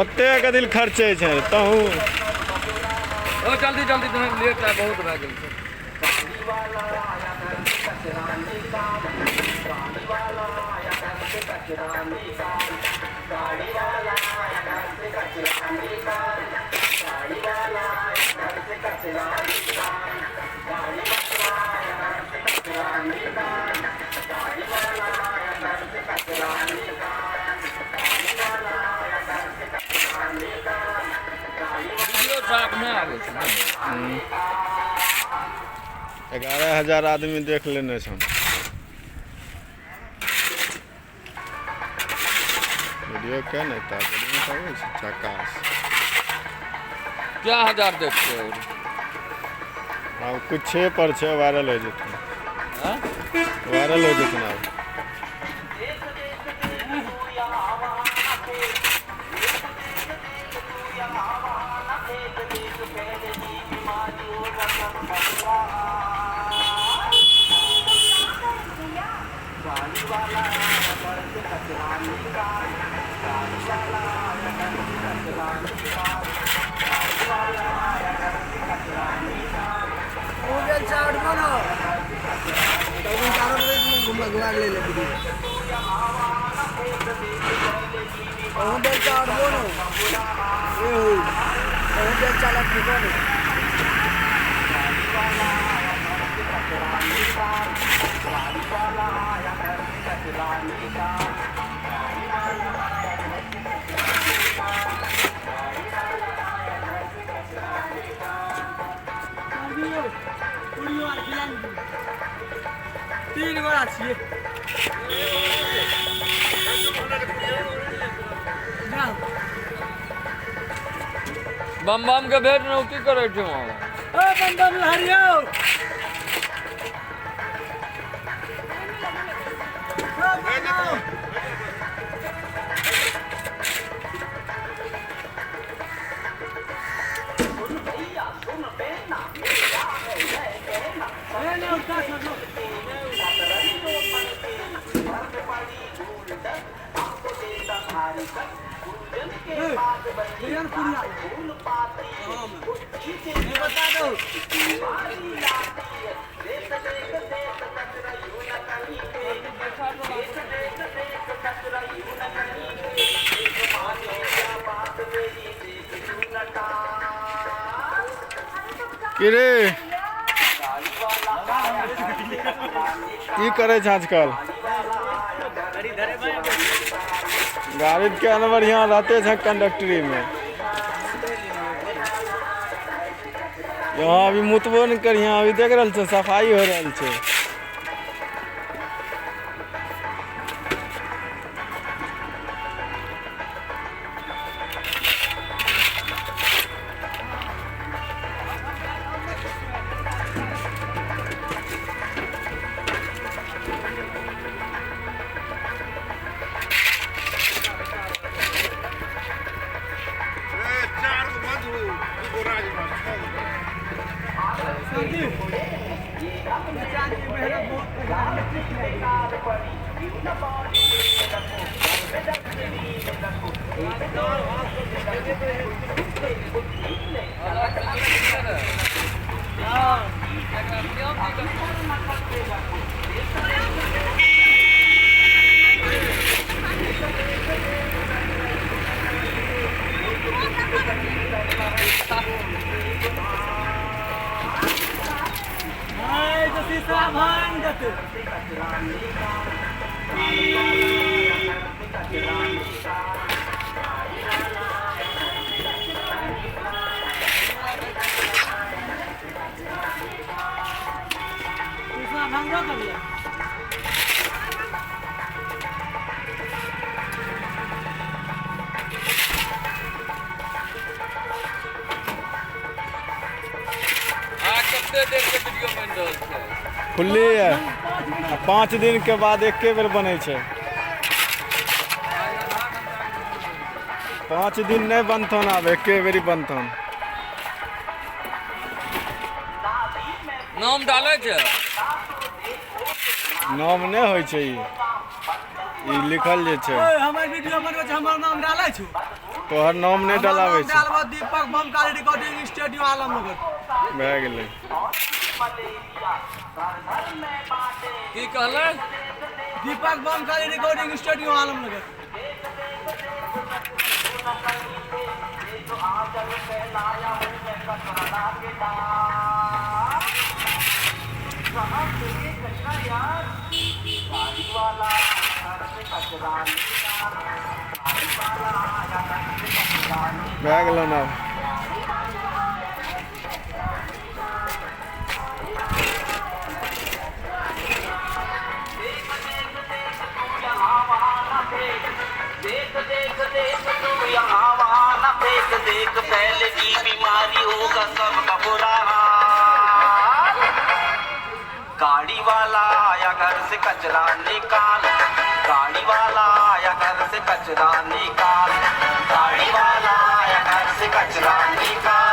ओते का दिल खर्चे छे तहू ओ जल्दी जल्दी तुम्हें लेट है बहुत भए गेल छै वीडियो साफ नहीं आवे छै 11,000 आदमी देख लेने छन। वीडियो क्या नहीं था चकास क्या 1000 देखते हो अब कुछ पर छे वायरल हो जते हां वायरल हो जते ना तीन गोरा छिए बम बम के भेट में की करे छै वहां ओ बम बम लहरियो बता दो कि रे की करे छ आजकल गाड़ी के न बढ़िया रहते छ कंडक्टरी में यहाँ अभी मुतबो नहीं करिया अभी देख रहा छ सफाई हो रहा छ ये हाय तो सीसा भान देते सीसा भान दो कर दिया कितने देर के वीडियो बन रहल छै? खुली है 5 दिन के बाद एके बेर बने छै। 5 दिन नहीं बनथन, आब एके बेरी बनथन। नाम डाले छै? नाम नहीं होइ छै, ई लिखल जे छै। ओए हमर वीडियो बनबै छै, हमर नाम डालै छु। तोहर नाम नहीं डलाबै छै। डालबो दीपक बमकारी रिकॉर्डिंग स्टूडियो आलमनगर भए गेलै। की कहलै? दीपक बमकारी रिकॉर्डिंग स्टूडियो आलमनगर। भए गेलो ना। देख फैलेगी बीमारी होगा सबका बुरा हाल। गाड़ी वाला आया घर से कचरा निकाल, गाड़ी वाला आया घर से कचरा निकाल, गाड़ी वाला आया घर से कचरा निकाल।